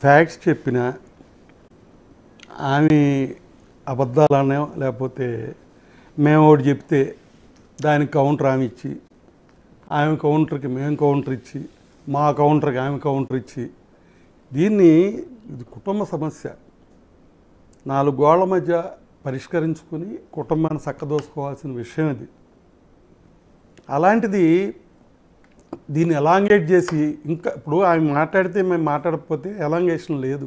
Facts చెప్పిన ఆమె అబద్ధాలనే లేకపోతే మేము ఒకటి చెప్తే దానికి కౌంటర్ ఆమె ఇచ్చి ఆమె కౌంటర్కి మేము కౌంటర్ ఇచ్చి మా కౌంటర్కి ఆమె కౌంటర్ ఇచ్చి దీన్ని ఇది కుటుంబ సమస్య 4 గోళ్ల మధ్య పరిష్కరించుకుని కుటుంబాన్ని చక్కదోసుకోవాల్సిన విషయం ఇది. అలాంటిది దీన్ని ఎలాంగేట్ చేసి ఇంకా ఇప్పుడు ఆమె మాట్లాడితే మేము మాట్లాడకపోతే ఎలాంగేషన్ లేదు.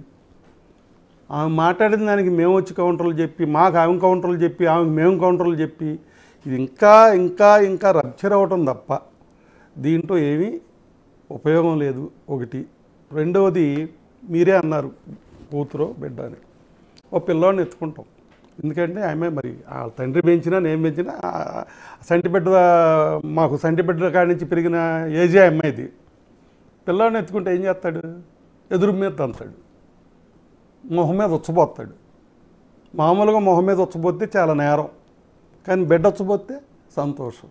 ఆమె మాట్లాడిన దానికి మేము వచ్చి కౌంటర్లు చెప్పి మాకు ఆమె కౌంటర్లు చెప్పి ఆమెకు మేము కౌంటర్లు చెప్పి ఇది ఇంకా ఇంకా ఇంకా రప్చర్ అవ్వటం తప్ప దీంట్లో ఏమీ ఉపయోగం లేదు. ఒకటి. రెండవది మీరే అన్నారు కూతురు బిడ్డ అని. ఓ పిల్లోడిని ఎత్తుకుంటాం ఎందుకంటే ఆమె మరి ఆ తండ్రి పెంచినా నేను పెంచినా సంటిబిడ్డ మాకు సంటిబిడ్డ కాడి నుంచి పెరిగిన ఏజే అమ్మాయిది. పిల్లోడిని ఎత్తుకుంటే ఏం చేస్తాడు? ఎదురు మీద తంతాడు, మొహం మీద ఉచ్చబోస్తాడు. మామూలుగా మొహం మీద ఉచ్చబోతే చాలా నేరం, కానీ బిడ్డ ఉచ్చబోతే సంతోషం.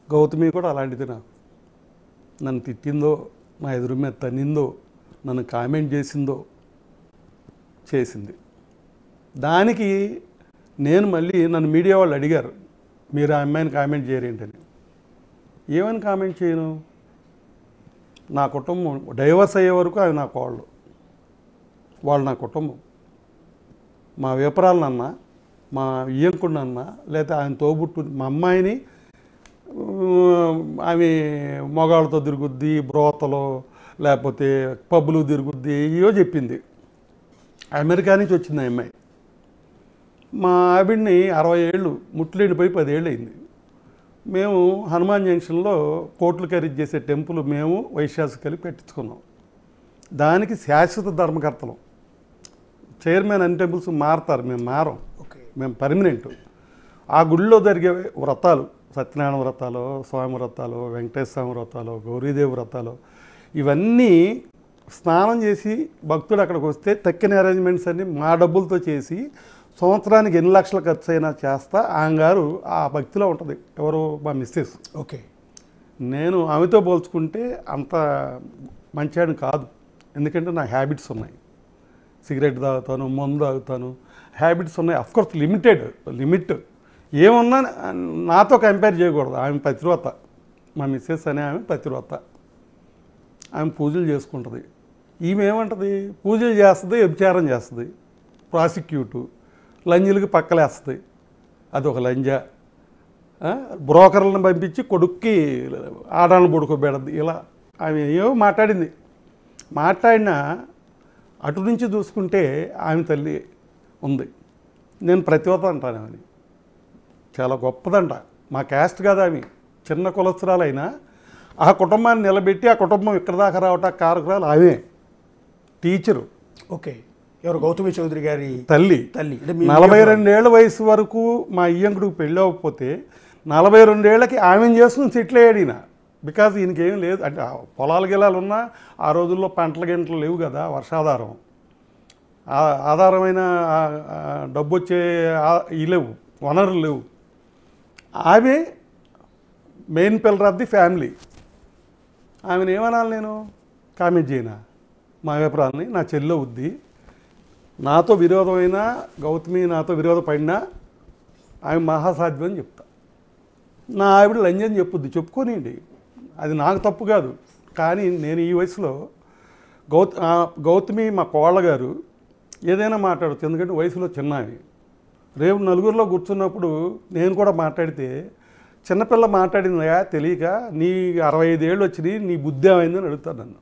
గౌతమి కూడా అలాంటిది. నాకు నన్ను తిట్టిందో నా ఎదురు మీద తన్నిందో నన్ను కామెంట్ చేసిందో చేసింది. దానికి నేను మళ్ళీ నన్ను మీడియా వాళ్ళు అడిగారు మీరు ఆ అమ్మాయిని కామెంట్ చేయరేంటని. ఏమని కామెంట్ చేయను? నా కుటుంబం డైవర్స్ అయ్యే వరకు అవి నా కోళ్ళు, వాళ్ళు నా కుటుంబం. మా వేపరాలనన్నా మా ఇయ్యంకుడినన్నా లేకపోతే ఆయన తోబుట్టు మా అమ్మాయిని ఆమె మొగాళ్ళతో తిరుగుద్ది, బ్రోతలో లేకపోతే పబ్బులు తిరుగుద్ది ఇవో చెప్పింది. అమెరికా నుంచి వచ్చింది ఆ అమ్మాయి. మా ఆవిడ్ని 60 ఏళ్ళు ముట్లేండిపోయి 10 ఏళ్ళు అయింది. మేము హనుమాన్ జంక్షన్లో కోట్లు ఖరీదు చేసే టెంపుల్ మేము వైశ్యాసు కలిపి పెట్టించుకున్నాం. దానికి శాశ్వత ధర్మకర్తలం. చైర్మన్ అన్ని టెంపుల్స్ మారుతారు, మేము మారం, మేము పర్మనెంట్. ఆ గుడిలో జరిగే వ్రతాలు సత్యనారాయణ వ్రతాలు, స్వామి వ్రతాలు, వెంకటేశ్వర స్వామి వ్రతాలు, గౌరీదేవి వ్రతాలు ఇవన్నీ స్నానం చేసి భక్తుడు అక్కడికి వస్తే తక్కిన అరేంజ్మెంట్స్ అన్నీ మా డబ్బులతో చేసి సంవత్సరానికి ఎన్ని లక్షలు ఖర్చు అయినా చేస్తా ఆమె గారు ఆ భక్తిలో ఉంటుంది. ఎవరు? మా మిస్సెస్. ఓకే. నేను ఆమెతో పోల్చుకుంటే అంత మంచివాడిని కాదు. ఎందుకంటే నాకు హ్యాబిట్స్ ఉన్నాయి. సిగరెట్ తాగుతాను, మందు తాగుతాను, హ్యాబిట్స్ ఉన్నాయి. అఫ్కోర్స్ లిమిట్ ఏమున్నా నాతో కంపేర్ చేయకూడదు. ఆమె పతివ్రత, మా మిస్సెస్ అనే ఆమె పతివ్రత. ఆమె పూజలు చేసుకుంటుంది. ఈమె ఏమంటుంది? పూజలు చేస్తుంది, వ్యభిచారం చేస్తుంది, ప్రాసిక్యూటు, లంజులకి పక్కలేస్తుంది. అదొక లంజా. బ్రోకర్లను పంపించి కొడుక్కి ఆడాలను పడుకోబెడద్ది. ఇలా ఆమె ఏమో మాట్లాడింది. మాట్లాడినా అటు నుంచి చూసుకుంటే ఆమె తల్లి ఉంది. నేను ప్రతివత అంటాను ఆమెని. చాలా గొప్పదంట. మా క్యాస్ట్ కాదు ఆమె, చిన్న కులస్తురాలైనా ఆ కుటుంబాన్ని నిలబెట్టి ఆ కుటుంబం ఇక్కడ దాకా రావటం కారకురాలు ఆమె. టీచరు. ఓకే. ఎవరు? గౌతమి చౌదరి గారి తల్లి. 42 ఏళ్ల వయసు వరకు మా ఇయ్యంకుడికి పెళ్ళి అవ్వకపోతే 42 ఏళ్ళకి ఆమెను చేసుకుని సెటిల్ అయ్యాడు ఈయన. బికాజ్ ఈయనకేం లేదు అంటే పొలాల గిలాలు ఉన్నా ఆ రోజుల్లో పంటల గింటలు లేవు కదా, వర్షాధారం ఆధారమైన డబ్బు వచ్చే లేవు, వనరులు లేవు. ఆమె main pillar of the family. ఆమెను ఏమనాలి? నేను కామెంట్ చేయనా? మా అభిప్రాయాన్ని నా చెల్లె ఉద్ది. నాతో విరోధమైనా గౌతమి నాతో విరోధపడినా ఆమె మహాసాధ్యం అని చెప్తా. నా ఆవిడ లంజని చెప్పుద్ది, చెప్పుకోనిండి, అది నాకు తప్పు కాదు. కానీ నేను ఈ వయసులో గౌతమి మా కోళ్ళగారు ఏదైనా మాట్లాడచ్చు, ఎందుకంటే వయసులో చిన్నవి. రేపు నలుగురిలో కూర్చున్నప్పుడు నేను కూడా మాట్లాడితే చిన్నపిల్ల మాట్లాడిందా తెలియక నీ 65 ఏళ్ళు వచ్చినాయి, నీ బుద్ధి ఏమైందని అడుగుతాను నన్ను.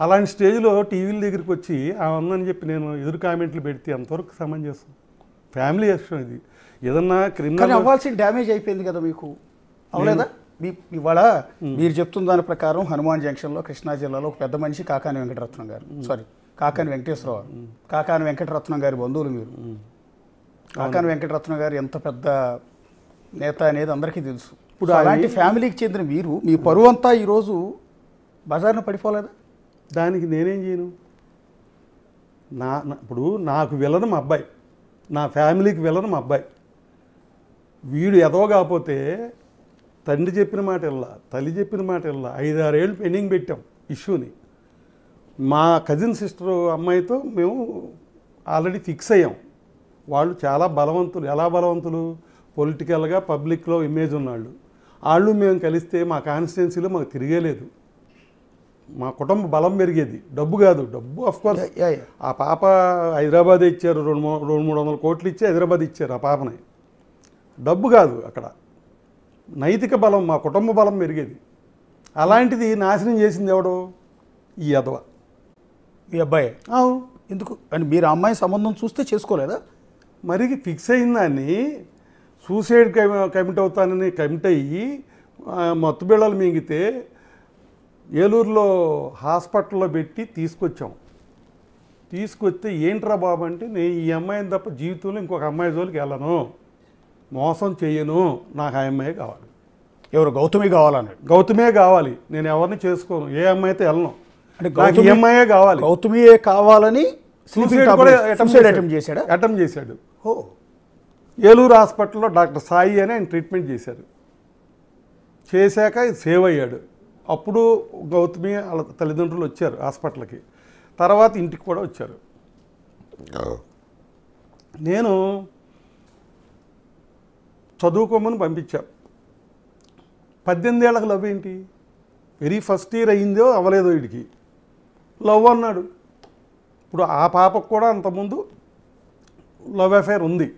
అలాంటి స్టేజ్లో టీవీల దగ్గరికి వచ్చి ఉందని చెప్పి నేను ఎదురు కామెంట్లు పెడితే ఎంతవరకు సమంజసం? ఫ్యామిలీ విషయం ఇది. ఏదన్నా క్రిమినల్ అవ్వాల్సిన డ్యామేజ్ అయిపోయింది కదా మీకు, అవలేదా? ఇవాళ మీరు చెప్తున్న దాని ప్రకారం హనుమాన్ జంక్షన్లో కృష్ణా జిల్లాలో ఒక పెద్ద మనిషి కాకాని వెంకటరత్నం గారు, కాకాని వెంకటేశ్వరరావు, కాకాని వెంకటరత్నం గారి బంధువులు మీరు. కాకాని వెంకటరత్నం గారు ఎంత పెద్ద నేత అనేది అందరికీ తెలుసు. ఇప్పుడు అలాంటి ఫ్యామిలీకి చెందిన మీరు మీ పరువు అంతా ఈరోజు బజార్న పడిపోలేదా? దానికి నేనేం చేయను? ఇప్పుడు నాకు వెళ్ళను మా అబ్బాయి, నా ఫ్యామిలీకి వెళ్ళను మా అబ్బాయి. వీడు ఎదవ కాకపోతే తండ్రి చెప్పిన మాట వెళ్ళా, తల్లి చెప్పిన మాట వెళ్ళా. 5-6 ఏళ్ళు పెండింగ్ పెట్టాం ఇష్యూని. మా కజిన్ సిస్టర్ అమ్మాయితో మేము ఆల్రెడీ ఫిక్స్ అయ్యాం. వాళ్ళు చాలా బలవంతులు. ఎలా బలవంతులు? పొలిటికల్గా పబ్లిక్లో ఇమేజ్ ఉన్నాళ్ళు. వాళ్ళు మేము కలిస్తే మా కాన్స్టిట్యున్సీలో మాకు తిరిగేలేదు. మా కుటుంబ బలం పెరిగేది, డబ్బు కాదు. డబ్బు అఫ్కోర్స్ ఆ పాప హైదరాబాద్ ఇచ్చారు, 200-300 కోట్లు ఇచ్చి హైదరాబాద్ ఇచ్చారు ఆ పాపని. డబ్బు కాదు అక్కడ, నైతిక బలం, మా కుటుంబ బలం పెరిగేది. అలాంటిది నాశనం చేసింది ఎవడో? ఈ అదవ మీ అబ్బాయి. ఎందుకు అని మీరు ఆ అమ్మాయి సంబంధం చూస్తే చేసుకోలేదా? మరి ఫిక్స్ అయిన దాన్ని సూసైడ్ కమిట్ అవుతానని కమిట్ అయ్యి మత్తు బిళ్ళలు మింగితే ఏలూరులో హాస్పిటల్లో పెట్టి తీసుకొచ్చాం. తీసుకొస్తే ఏంట్రా బాబు అంటే, నేను ఈ అమ్మాయిని తప్ప జీవితంలో ఇంకొక అమ్మాయి జోలికి వెళ్ళను, మోసం చెయ్యను, నాకు ఆ అమ్మాయి కావాలి. ఎవరు? గౌతమి కావాలన్నాడు. గౌతమే కావాలి, నేను ఎవరిని చేసుకోను, ఏ అమ్మాయితో వెళ్ళను, అంటే నాకు ఈ అమ్మాయే కావాలి. గౌతమియే కావాలని అటెంప్ట్ చేశాడు. ఏలూరు హాస్పిటల్లో డాక్టర్ సాయి అని ఆయన ట్రీట్మెంట్ చేశారు. చేశాక సేవ్ అయ్యాడు. అప్పుడు గౌతమి వాళ్ళ తల్లిదండ్రులు వచ్చారు హాస్పిటల్కి. తర్వాత ఇంటికి కూడా వచ్చారు. నేను చదువుకోమని పంపించాను. 18 ఏళ్ళకి లవ్ ఏంటి? వెరీ ఫస్ట్ ఇయర్ అయిందో అవ్వలేదో వీడికి లవ్ అన్నాడు. ఇప్పుడు ఆ పాపకు కూడా అంతకుముందు లవ్ అఫైర్ ఉంది.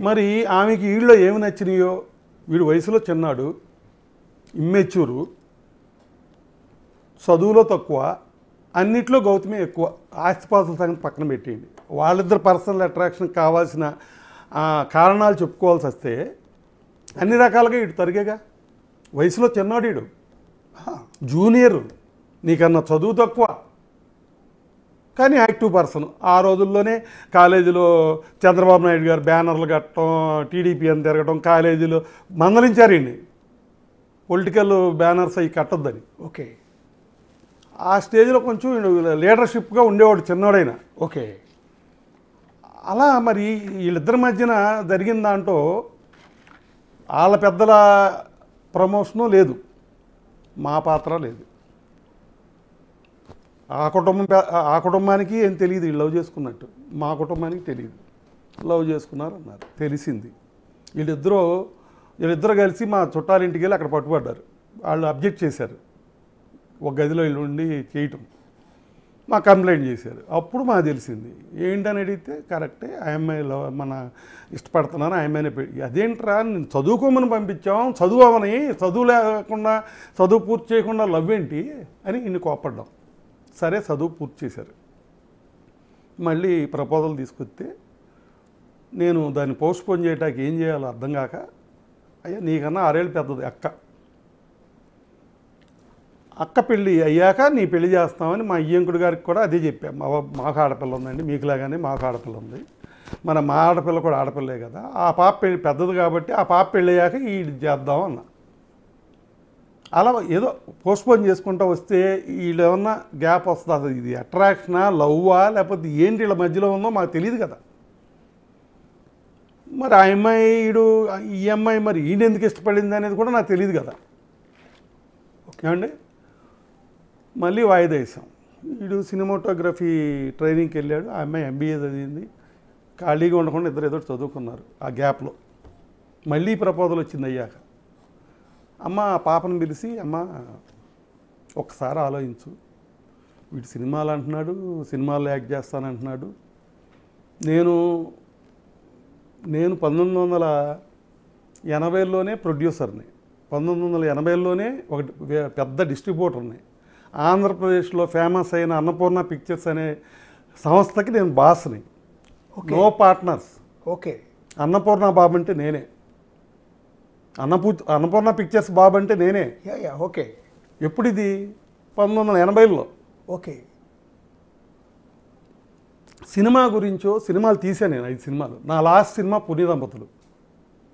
మరి ఆమెకి వీళ్ళలో ఏమి నచ్చినాయో, వీడు వయసులో చిన్నాడు, ఇమ్మెచ్యూరు, చదువులో తక్కువ, అన్నిట్లో గౌతమి ఎక్కువ. ఆస్తిపాస్తుల సంగతి పక్కన పెట్టేయండి. వాళ్ళిద్దరు పర్సనల్ అట్రాక్షన్ కావాల్సిన కారణాలు చెప్పుకోవాల్సి వస్తే అన్ని రకాలుగా ఇటు తరిగేగా. వయసులో చిన్నాడు వీడు, జూనియరు, నీకన్నా చదువు తక్కువ, కానీ యాక్టివ్ పర్సన్. ఆ రోజుల్లోనే కాలేజీలో చంద్రబాబు నాయుడు గారు బ్యానర్లు కట్టడం, టీడీపీ అని తిరగడం, కాలేజీలో మందలించారండి పొలిటికల్ బ్యానర్స్ అవి కట్టొద్దని. ఓకే. ఆ స్టేజ్లో కొంచెం లీడర్షిప్గా ఉండేవాడు చిన్నవాడైనా. ఓకే. అలా మరి వీళ్ళిద్దరి మధ్యన జరిగిన దాంట్లో వాళ్ళ పెద్దల ప్రమోషను లేదు, మా పాత్ర లేదు. ఆ కుటుంబానికి ఏం తెలియదు వీళ్ళు లవ్ చేసుకున్నట్టు, మా కుటుంబానికి తెలియదు. లవ్ చేసుకున్నారు అన్నారు, తెలిసింది. వీళ్ళిద్దరూ కలిసి మా చుట్టాలింటికి వెళ్ళి అక్కడ పట్టుబడ్డారు. వాళ్ళు అబ్జెక్ట్ చేశారు, ఒక గదిలో వీళ్ళు ఉండి చేయటం. మా కంప్లైంట్ చేశారు. అప్పుడు మాకు తెలిసింది. ఏంటని అడిగితే కరెక్టే, ఆ అమ్మాయిలో మన ఇష్టపడుతున్నాను, ఆ అమ్మాయిని అదేంట్రా నేను చదువుకోమని పంపించాం, చదువు లేకుండా చదువు పూర్తి చేయకుండా లవ్ ఏంటి అని ఇన్ని కోప్పడ్డాం. సరే చదువు పూర్తి చేశారు. మళ్ళీ ప్రపోజల్ తీసుకొస్తే నేను దాన్ని పోస్ట్పోన్ చేయడానికి ఏం చేయాలో అర్థం కాక, అయ్యా నీకన్నా 6 ఏళ్ళు పెద్దది అక్క పెళ్ళి అయ్యాక నీ పెళ్లి చేస్తామని మా అయ్యంకుడు గారికి కూడా అదే చెప్పాం. మాకు ఆడపిల్ల ఉందండి, మీకులాగానే మాకు ఆడపిల్ల ఉంది, మా ఆడపిల్ల కూడా ఆడపిల్లే కదా, ఆ పాప పెళ్ళి పెద్దది కాబట్టి ఆ పాప పెళ్ళి అయ్యాక ఇది చేద్దాం అన్న. అలా ఏదో పోస్ట్పోన్ చేసుకుంటూ వస్తే వీళ్ళు ఏమన్నా గ్యాప్ వస్తుంది. అసలు ఇది అట్రాక్షనా, లవ్వా, లేకపోతే ఏంటి వీళ్ళ మధ్యలో ఉందో మాకు తెలియదు కదా. మరి ఆ అమ్మాయి ఈ అమ్మాయి మరి ఈయన ఎందుకు ఇష్టపడింది అనేది కూడా నాకు తెలియదు కదా. ఏమండి, మళ్ళీ వాయిదా వేసాం. వీడు సినిమాటోగ్రఫీ ట్రైనింగ్కి వెళ్ళాడు. ఆ అమ్మాయి MBA చదివింది. ఖాళీగా ఉండకుండా ఇద్దరు చదువుకున్నారు. ఆ గ్యాప్లో మళ్ళీ ప్రపోజల్ వచ్చింది అయ్యాక. అమ్మ ఆ పాపను పిలిచి, అమ్మ ఒకసారి ఆలోచించు, వీడు సినిమాలు అంటున్నాడు, సినిమాల్లో యాక్ట్ చేస్తానంటున్నాడు. నేను 1980లోనే ప్రొడ్యూసర్ని, 1980లోనే ఒక పెద్ద డిస్ట్రిబ్యూటర్ని. ఆంధ్రప్రదేశ్లో ఫేమస్ అయిన అన్నపూర్ణ పిక్చర్స్ అనే సంస్థకి నేను బాస్ని. No partners. Okay. Annapurna Babu అంటే నేనే, అన్నపూర్ణ పిక్చర్స్ బాబు అంటే నేనే. ఓకే. ఎప్పుడు ఇది? 1980లో. ఓకే. సినిమా గురించో సినిమాలు తీసాను నేను 5 సినిమాలు. నా లాస్ట్ సినిమా పుణ్య దంపతులు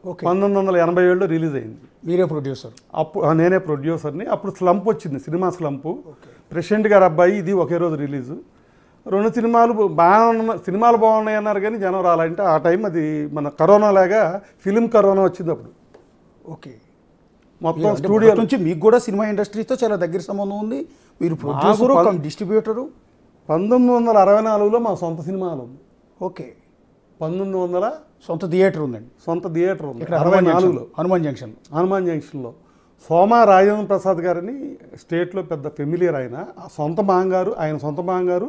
1987లో రిలీజ్ అయింది. మీరే ప్రొడ్యూసర్? అప్పుడు నేనే ప్రొడ్యూసర్ని. అప్పుడు స్లంప్ వచ్చింది, సినిమా స్లంపు. ప్రెసిడెంట్ గారు అబ్బాయి, ఇది ఒకే రోజు రిలీజు. 2 సినిమాలు బాగున్నాయి అన్నారు కానీ జనం రాలంటే ఆ టైం అది మన కరోనా లాగా ఫిలిం కరోనా వచ్చింది అప్పుడు. ఓకే. మొత్తం స్టూడియో నుంచి మీకు కూడా సినిమా ఇండస్ట్రీతో చాలా దగ్గర సంబంధం ఉంది, మీరు ప్రొడ్యూసరు కమ్ డిస్ట్రిబ్యూటరు. 1964లో మా సొంత సినిమాలు ఉంది. ఓకే. 1900 సొంత థియేటర్ ఉందండి. సొంత థియేటర్ ఉంది. ఇక్కడ 64లో హనుమాన్ జంక్షన్లో సోమా రాజేంద్ర ప్రసాద్ గారిని స్టేట్లో పెద్ద ఫెమిలియర్ ఆయన సొంత మాంగారు.